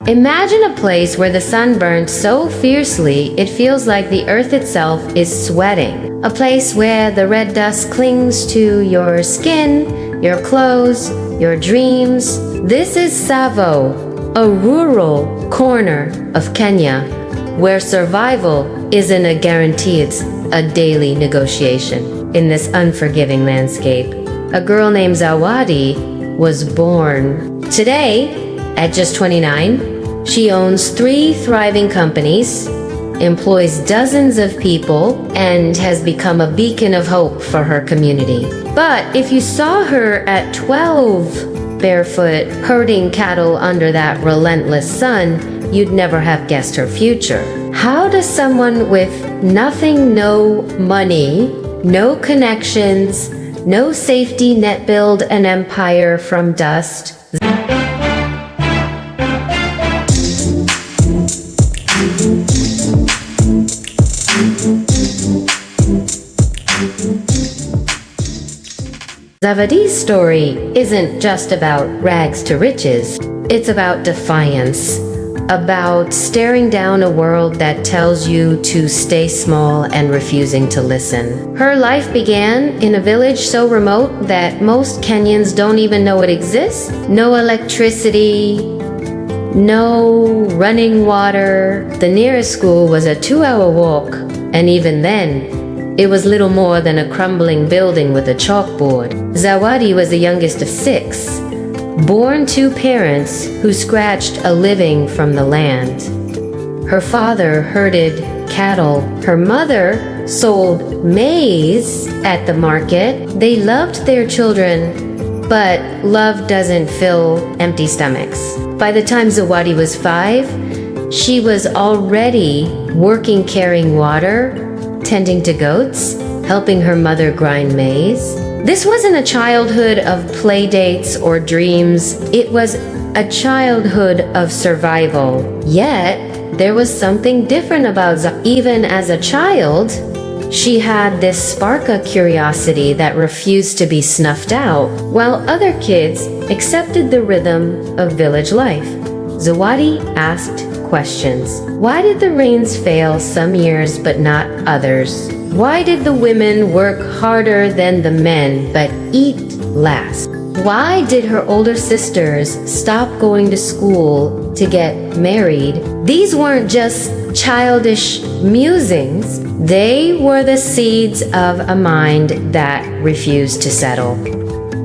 Imagine a place where the sun burns so fiercely it feels like the earth itself is sweating. A place where the red dust clings to your skin, your clothes, your dreams. This is Tsavo, a rural corner of Kenya where survival isn't a guarantee, it's a daily negotiation. In this unforgiving landscape, a girl named Zawadi was born. Today, at just 29, she owns 3 thriving companies, employs dozens of people, and has become a beacon of hope for her community. But if you saw her at 12, barefoot, herding cattle under that relentless sun, you'd never have guessed her future. How does someone with nothing, no money, no connections, no safety net build an empire from dust? Zawadi's story isn't just about rags to riches. It's about defiance, about staring down a world that tells you to stay small and refusing to listen. Her life began in a village so remote that most Kenyans don't even know it exists. No electricity, no running water. The nearest school was a 2-hour walk, and even then, it was little more than a crumbling building with a chalkboard. Zawadi was the youngest of 6, born to parents who scratched a living from the land. Her father herded cattle. Her mother sold maize at the market. They loved their children, but love doesn't fill empty stomachs. By the time Zawadi was 5, she was already working carrying water, tending to goats, helping her mother grind maize. This wasn't a childhood of play dates or dreams. It was a childhood of survival. Yet, there was something different about Even as a child, she had this spark of curiosity that refused to be snuffed out, while other kids accepted the rhythm of village life. Zawadi asked questions. Why did the rains fail some years but not others? Why did the women work harder than the men but eat last? Why did her older sisters stop going to school to get married? These weren't just childish musings. They were the seeds of a mind that refused to settle.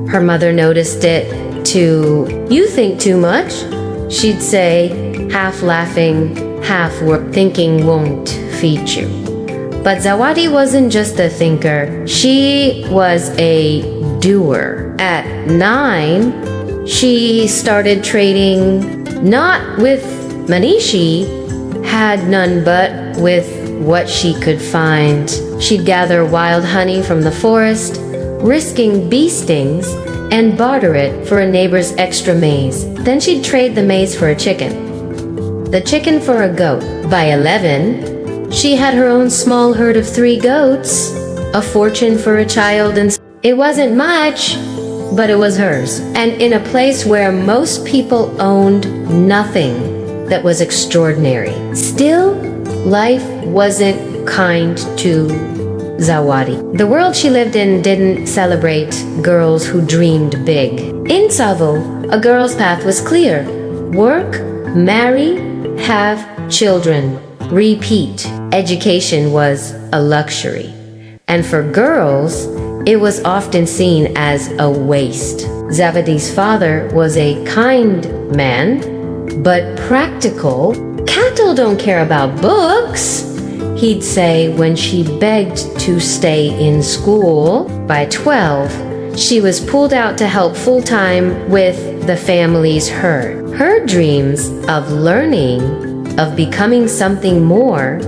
Her mother noticed it too. "You think too much," she'd say, half laughing, half thinking won't feed you. But Zawadi wasn't just a thinker, she was a doer. At 9, she started trading not with money she had none but with what she could find. She'd gather wild honey from the forest, risking bee stings, and barter it for a neighbor's extra maize. Then she'd trade the maize for a chicken, the chicken for a goat. By 11, she had her own small herd of 3 goats, a fortune for a child, and it wasn't much, but it was hers. And in a place where most people owned nothing that was extraordinary. Still, life wasn't kind to Zawadi. The world she lived in didn't celebrate girls who dreamed big. In Tsavo, a girl's path was clear. Work, marry, have children, repeat. Education was a luxury. And for girls, it was often seen as a waste. Zawadi's father was a kind man, but practical. "Cattle don't care about books," he'd say when she begged to stay in school. By 12, she was pulled out to help full-time with the family's herd. Her dreams of learning, of becoming something more,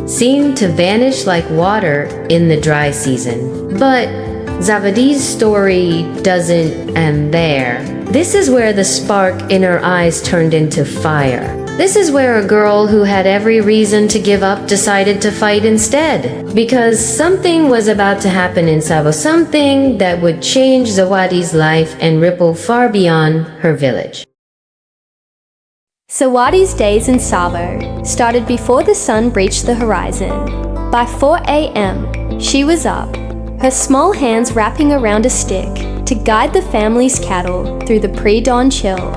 seemed to vanish like water in the dry season. But Zawadi's story doesn't end there. This is where the spark in her eyes turned into fire. This is where a girl who had every reason to give up decided to fight instead. Because something was about to happen in Tsavo, something that would change Zawadi's life and ripple far beyond her village. Zawadi's days in Savo started before the sun breached the horizon. By 4 a.m., she was up, her small hands wrapping around a stick to guide the family's cattle through the pre-dawn chill.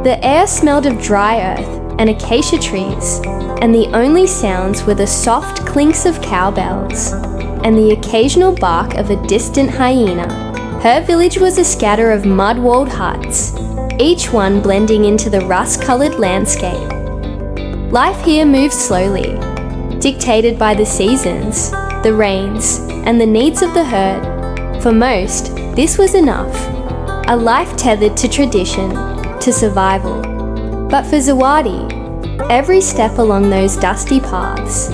The air smelled of dry earth and acacia trees, and the only sounds were the soft clinks of cowbells and the occasional bark of a distant hyena. Her village was a scatter of mud-walled huts, each one blending into the rust-colored landscape. Life here moved slowly, dictated by the seasons, the rains, and the needs of the herd. For most, this was enough, a life tethered to tradition, to survival. But for Zawadi, every step along those dusty paths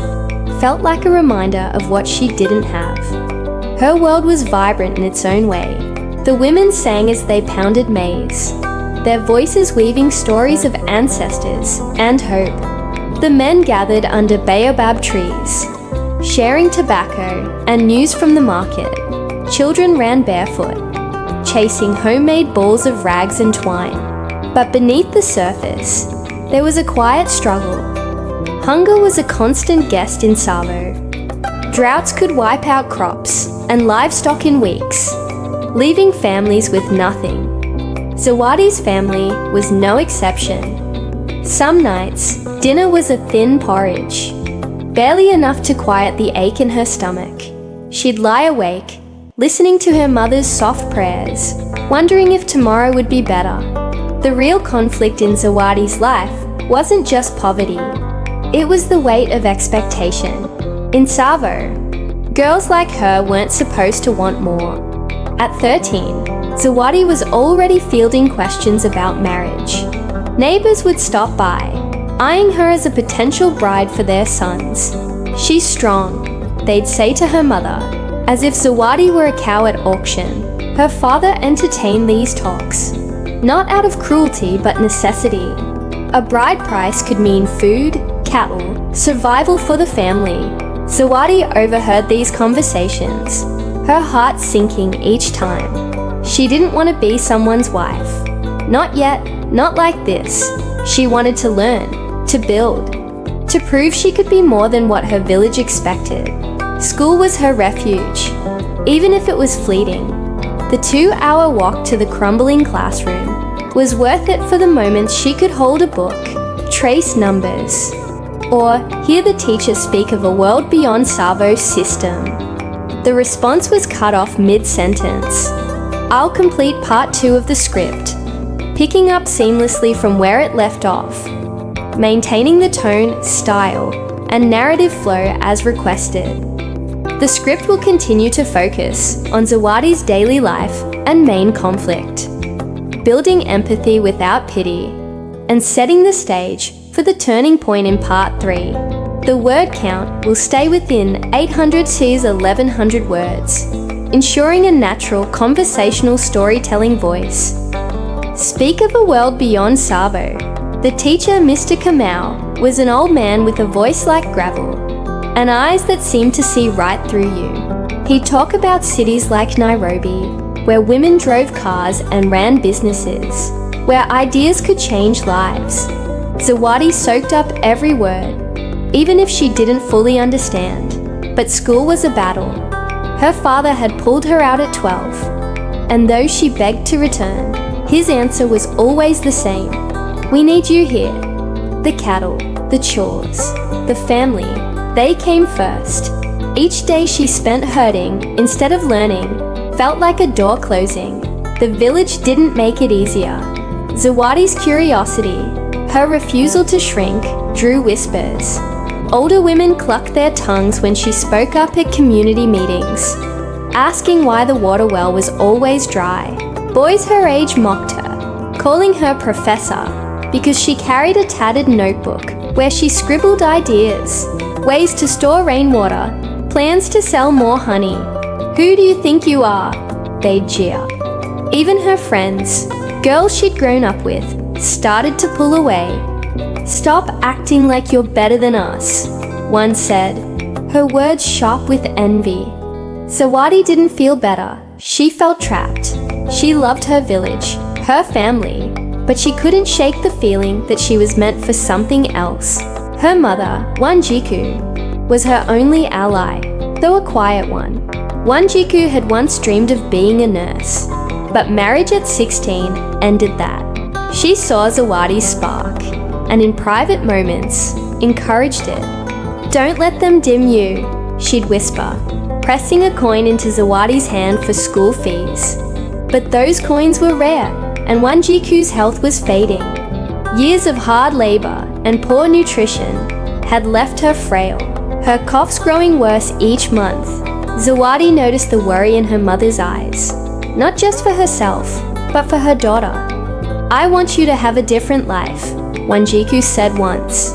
felt like a reminder of what she didn't have. Her world was vibrant in its own way. The women sang as they pounded maize, their voices weaving stories of ancestors and hope. The men gathered under baobab trees, sharing tobacco and news from the market. Children ran barefoot, chasing homemade balls of rags and twine. But beneath the surface, there was a quiet struggle. Hunger was a constant guest in Savo. Droughts could wipe out crops and livestock in weeks, leaving families with nothing. Zawadi's family was no exception. Some nights, dinner was a thin porridge, barely enough to quiet the ache in her stomach. She'd lie awake, listening to her mother's soft prayers, wondering if tomorrow would be better. The real conflict in Zawadi's life wasn't just poverty. It was the weight of expectation. In Savo, girls like her weren't supposed to want more. At 13, Zawadi was already fielding questions about marriage. Neighbors would stop by, eyeing her as a potential bride for their sons. "She's strong," they'd say to her mother, as if Zawadi were a cow at auction. Her father entertained these talks, not out of cruelty but necessity. A bride price could mean food, cattle, survival for the family. Zawadi overheard these conversations, her heart sinking each time. She didn't want to be someone's wife. Not yet, not like this. She wanted to learn, to build, to prove she could be more than what her village expected. School was her refuge, even if it was fleeting. The 2-hour walk to the crumbling classroom was worth it for the moments she could hold a book, trace numbers, or hear the teacher speak of a world beyond Savo's system. The response was cut off mid-sentence. I'll complete part 2 of the script, picking up seamlessly from where it left off, maintaining the tone, style, and narrative flow as requested. The script will continue to focus on Zawadi's daily life and main conflict, building empathy without pity, and setting the stage for the turning point in part 3. The word count will stay within 800 to 1100 words, ensuring a natural conversational storytelling voice. Speak of a world beyond Savo. The teacher, Mr. Kamau, was an old man with a voice like gravel, and eyes that seemed to see right through you. He'd talk about cities like Nairobi, where women drove cars and ran businesses, where ideas could change lives. Zawadi soaked up every word, even if she didn't fully understand. But school was a battle. Her father had pulled her out at 12, and though she begged to return, his answer was always the same. We need you here. The cattle, the chores, the family, they came first. Each day she spent hurting instead of learning felt like a door closing. The village didn't make it easier. Zawadi's curiosity, her refusal to shrink, drew whispers. Older women clucked their tongues when she spoke up at community meetings, asking why the water well was always dry. Boys her age mocked her, calling her professor, because she carried a tattered notebook where she scribbled ideas, ways to store rainwater, plans to sell more honey. Who do you think you are? They'd jeer. Even her friends, girls she'd grown up with, started to pull away. Stop acting like you're better than us, one said, her words sharp with envy. Zawadi didn't feel better. She felt trapped. She loved her village, her family, but she couldn't shake the feeling that she was meant for something else. Her mother, Wanjiku, was her only ally, though a quiet one. Wanjiku had once dreamed of being a nurse, but marriage at 16 ended that. She saw Zawadi's spark, and in private moments, encouraged it. "Don't let them dim you," she'd whisper, pressing a coin into Zawadi's hand for school fees. But those coins were rare, and Wanjiku's health was fading. Years of hard labor and poor nutrition had left her frail, her coughs growing worse each month. Zawadi noticed the worry in her mother's eyes, not just for herself, but for her daughter. "I want you to have a different life," Wanjiku said once,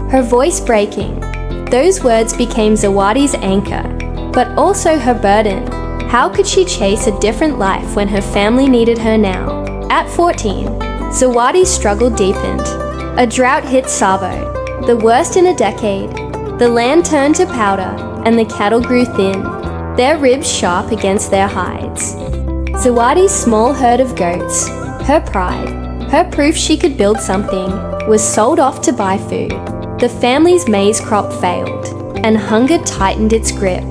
her voice breaking. Those words became Zawadi's anchor, but also her burden. How could she chase a different life when her family needed her now? At 14, Zawadi's struggle deepened. A drought hit Savo, the worst in a decade. The land turned to powder, and the cattle grew thin, their ribs sharp against their hides. Zawadi's small herd of goats, her pride, her proof she could build something, was sold off to buy food. The family's maize crop failed, and hunger tightened its grip.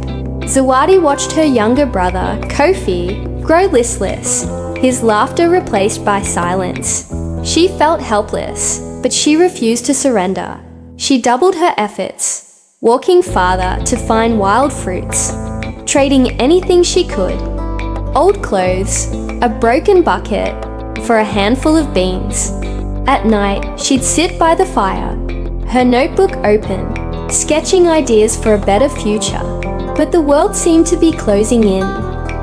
Zawadi watched her younger brother, Kofi, grow listless, his laughter replaced by silence. She felt helpless, but she refused to surrender. She doubled her efforts, walking farther to find wild fruits, trading anything she could. Old clothes, a broken bucket, for a handful of beans. At night, she'd sit by the fire, her notebook open, sketching ideas for a better future. But the world seemed to be closing in.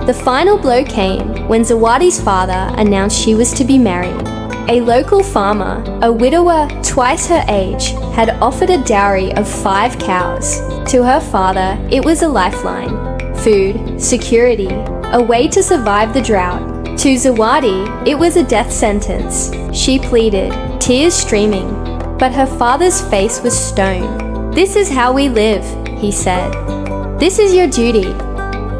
The final blow came when Zawadi's father announced she was to be married. A local farmer, a widower twice her age, had offered a dowry of 5 cows. To her father, it was a lifeline, food, security, a way to survive the drought. To Zawadi, it was a death sentence. She pleaded, tears streaming, but her father's face was stone. "This is how we live," he said. "This is your duty."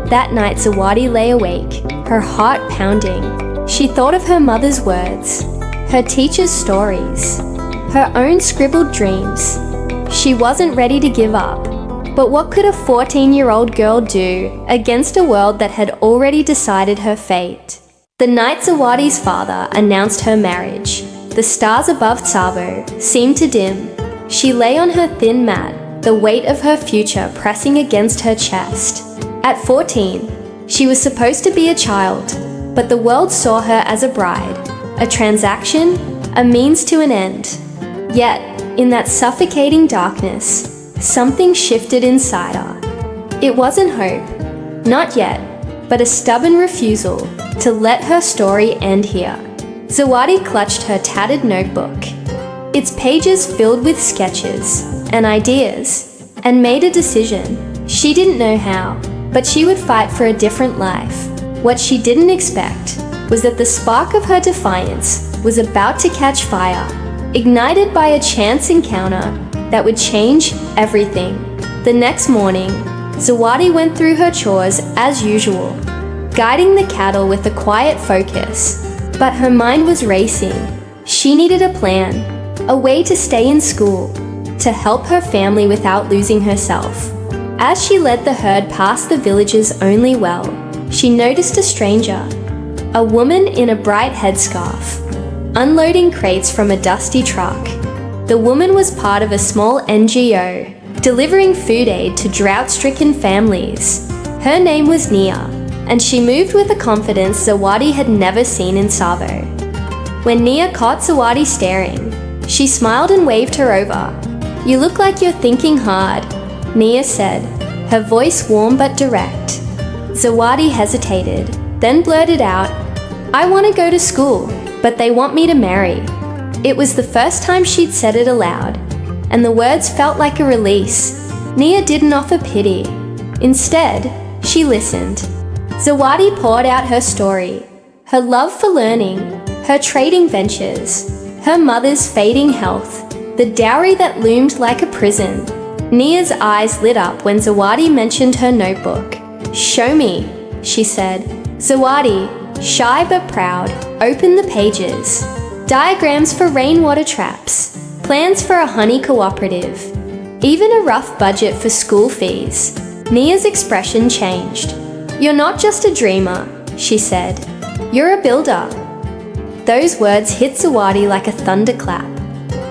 That night, Zawadi lay awake, her heart pounding. She thought of her mother's words, her teacher's stories, her own scribbled dreams. She wasn't ready to give up. But what could a 14-year-old girl do against a world that had already decided her fate? The night Zawadi's father announced her marriage, the stars above Tsavo seemed to dim. She lay on her thin mat, the weight of her future pressing against her chest. At 14, she was supposed to be a child, but the world saw her as a bride, a transaction, a means to an end. Yet, in that suffocating darkness, something shifted inside her. It wasn't hope, not yet, but a stubborn refusal to let her story end here. Zawadi clutched her tattered notebook, its pages filled with sketches and ideas, and made a decision. She didn't know how, but she would fight for a different life. What she didn't expect was that the spark of her defiance was about to catch fire, ignited by a chance encounter that would change everything. The next morning, Zawadi went through her chores as usual, guiding the cattle with a quiet focus. But her mind was racing. She needed a plan, a way to stay in school, to help her family without losing herself. As she led the herd past the village's only well, she noticed a stranger, a woman in a bright headscarf, unloading crates from a dusty truck. The woman was part of a small NGO, delivering food aid to drought-stricken families. Her name was Nia, and she moved with a confidence Zawadi had never seen in Savo. When Nia caught Zawadi staring, she smiled and waved her over. "You look like you're thinking hard," Nia said, her voice warm but direct. Zawadi hesitated, then blurted out, "I want to go to school, but they want me to marry." It was the first time she'd said it aloud, and the words felt like a release. Nia didn't offer pity. Instead, she listened. Zawadi poured out her story, her love for learning, her trading ventures, her mother's fading health, the dowry that loomed like a prison. Nia's eyes lit up when Zawadi mentioned her notebook. "Show me," she said. Zawadi, shy but proud, opened the pages. diagrams for rainwater traps, plans for a honey cooperative, even a rough budget for school fees. Nia's expression changed. "You're not just a dreamer," she said. "You're a builder." Those words hit Zawadi like a thunderclap.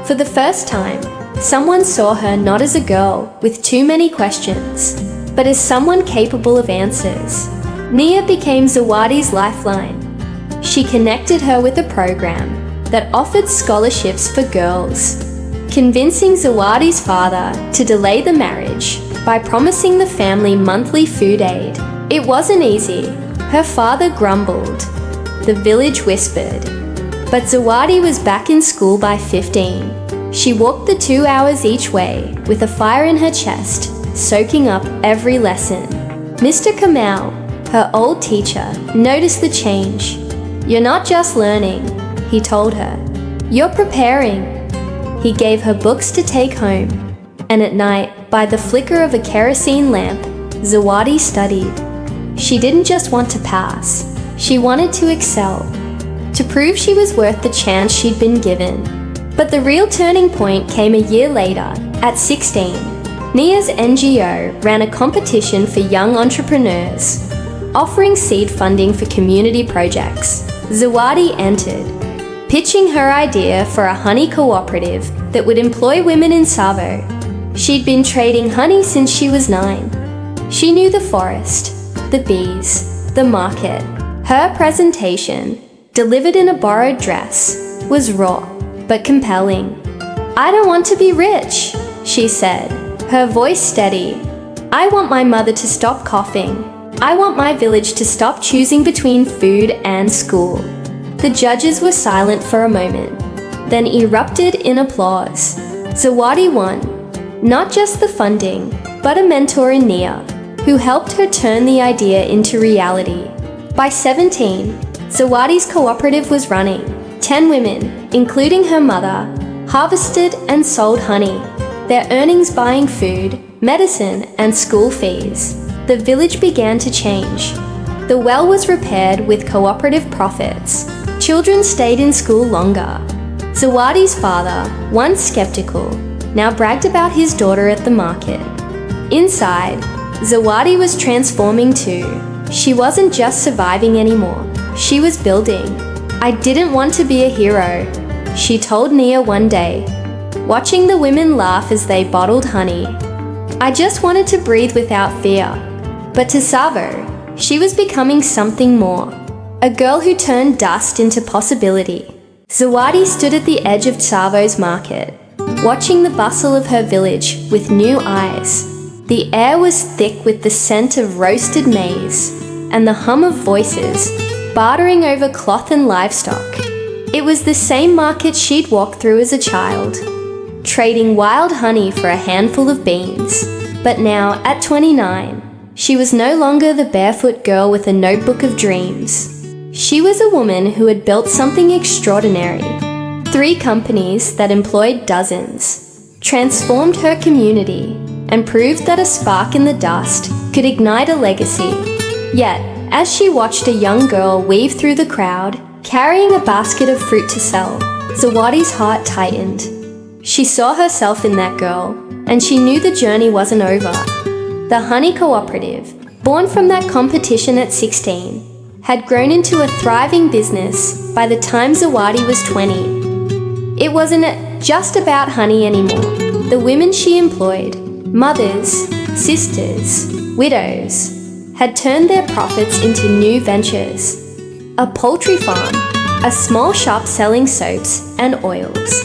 For the first time, someone saw her not as a girl with too many questions, but as someone capable of answers. Nia became Zawadi's lifeline. She connected her with a program that offered scholarships for girls, convincing Zawadi's father to delay the marriage by promising the family monthly food aid. It wasn't easy. Her father grumbled. The village whispered. But Zawadi was back in school by 15. She walked the 2 hours each way with a fire in her chest, soaking up every lesson. Mr. Kamau, her old teacher, noticed the change. "You're not just learning," he told her. "You're preparing." He gave her books to take home, and at night, by the flicker of a kerosene lamp, Zawadi studied. She didn't just want to pass, she wanted to excel, to prove she was worth the chance she'd been given. But the real turning point came a year later, at 16. Nia's NGO ran a competition for young entrepreneurs, offering seed funding for community projects. Zawadi entered, pitching her idea for a honey cooperative that would employ women in Savo. She'd been trading honey since she was 9. She knew the forest, the bees, the market. Her presentation, delivered in a borrowed dress, was raw but compelling. "I don't want to be rich," she said, her voice steady. "I want my mother to stop coughing. I want my village to stop choosing between food and school." The judges were silent for a moment, then erupted in applause. Zawadi won, not just the funding, but a mentor in Nia, who helped her turn the idea into reality. By 17, Zawadi's cooperative was running. 10 women, including her mother, harvested and sold honey, their earnings buying food, medicine, and school fees. The village began to change. The well was repaired with cooperative profits. Children stayed in school longer. Zawadi's father, once skeptical, now bragged about his daughter at the market. Inside, Zawadi was transforming too. She wasn't just surviving anymore, she was building. "I didn't want to be a hero," she told Nia one day, watching the women laugh as they bottled honey. "I just wanted to breathe without fear." But to Savo, she was becoming something more. A girl who turned dust into possibility. Zawadi stood at the edge of Savo's market, watching the bustle of her village with new eyes. The air was thick with the scent of roasted maize and the hum of voices, bartering over cloth and livestock. It was the same market she'd walked through as a child, trading wild honey for a handful of beans. But now, at 29, she was no longer the barefoot girl with a notebook of dreams. She was a woman who had built something extraordinary. 3 companies that employed dozens, transformed her community, and proved that a spark in the dust could ignite a legacy. Yet, as she watched a young girl weave through the crowd, carrying a basket of fruit to sell, Zawadi's heart tightened. She saw herself in that girl, and she knew the journey wasn't over. The honey cooperative, born from that competition at 16, had grown into a thriving business by the time Zawadi was 20. It wasn't just about honey anymore. The women she employed, mothers, sisters, widows, had turned their profits into new ventures. A poultry farm, a small shop selling soaps and oils.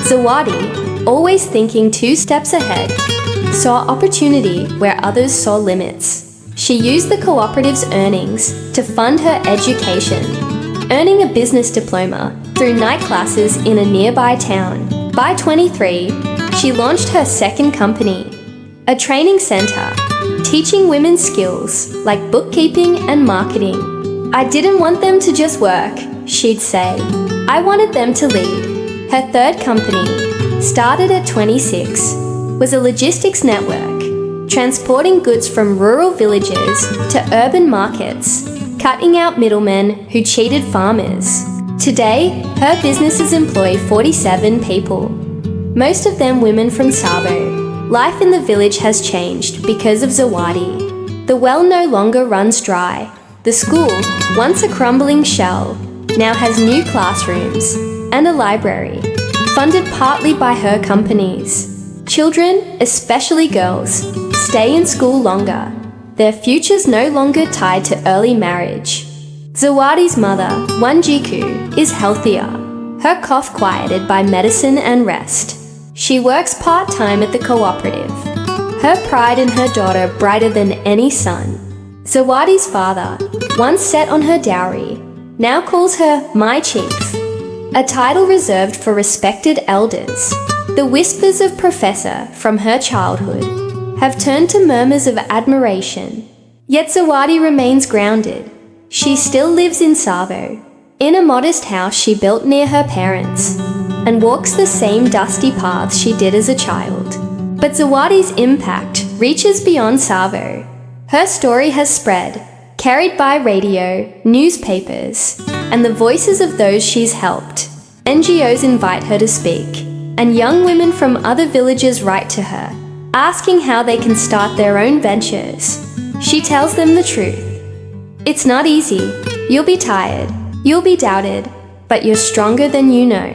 Zawadi, always thinking 2 steps ahead, saw opportunity where others saw limits. She used the cooperative's earnings to fund her education, earning a business diploma through night classes in a nearby town. By 23, she launched her second company, a training center, teaching women skills like bookkeeping and marketing. "I didn't want them to just work," she'd say. "I wanted them to lead." Her third company, started at 26, was a logistics network, transporting goods from rural villages to urban markets, cutting out middlemen who cheated farmers. Today, her businesses employ 47 people, most of them women from Savo. Life in the village has changed because of Zawadi. The well no longer runs dry. The school, once a crumbling shell, now has new classrooms and a library, funded partly by her companies. Children, especially girls, stay in school longer. Their future's no longer tied to early marriage. Zawadi's mother, Wanjiku, is healthier, her cough quieted by medicine and rest. She works part-time at the cooperative, her pride in her daughter brighter than any sun. Zawadi's father, once set on her dowry, now calls her my chief, a title reserved for respected elders. The whispers of professor from her childhood have turned to murmurs of admiration. Yet Zawadi remains grounded. She still lives in Savo, in a modest house she built near her parents, and walks the same dusty paths she did as a child. But Zawadi's impact reaches beyond Savo. Her story has spread, carried by radio, newspapers, and the voices of those she's helped. NGOs invite her to speak, and young women from other villages write to her, asking how they can start their own ventures. She tells them the truth. It's not easy. You'll be tired. You'll be doubted. But you're stronger than you know.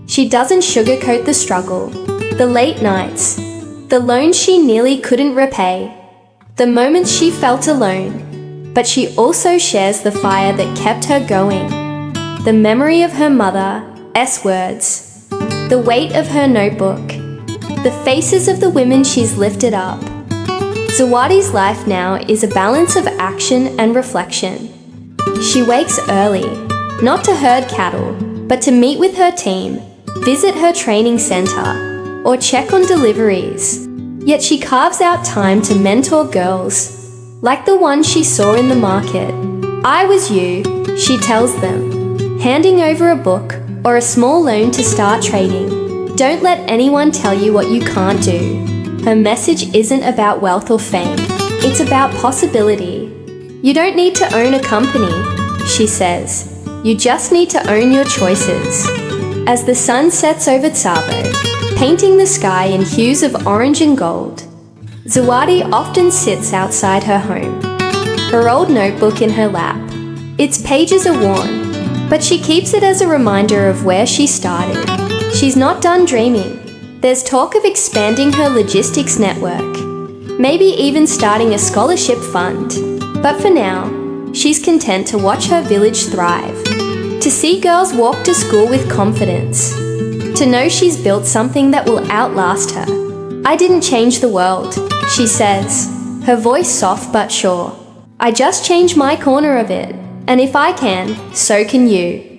She doesn't sugarcoat the struggle, the late nights, the loans she nearly couldn't repay, the moments she felt alone. But she also shares the fire that kept her going. The memory of her mother's words, the weight of her notebook, the faces of the women she's lifted up. Zawadi's life now is a balance of action and reflection. She wakes early, not to herd cattle, but to meet with her team, visit her training center, or check on deliveries. Yet she carves out time to mentor girls, like the one she saw in the market. I was you, she tells them, handing over a book or a small loan to start trading. Don't let anyone tell you what you can't do. Her message isn't about wealth or fame, it's about possibility. You don't need to own a company, she says. You just need to own your choices. As the sun sets over Tsavo, painting the sky in hues of orange and gold, Zawadi often sits outside her home, her old notebook in her lap. Its pages are worn, but she keeps it as a reminder of where she started. She's not done dreaming. There's talk of expanding her logistics network, maybe even starting a scholarship fund. But for now, she's content to watch her village thrive, to see girls walk to school with confidence, to know she's built something that will outlast her. I didn't change the world, she says, her voice soft but sure. I just changed my corner of it, and if I can, so can you.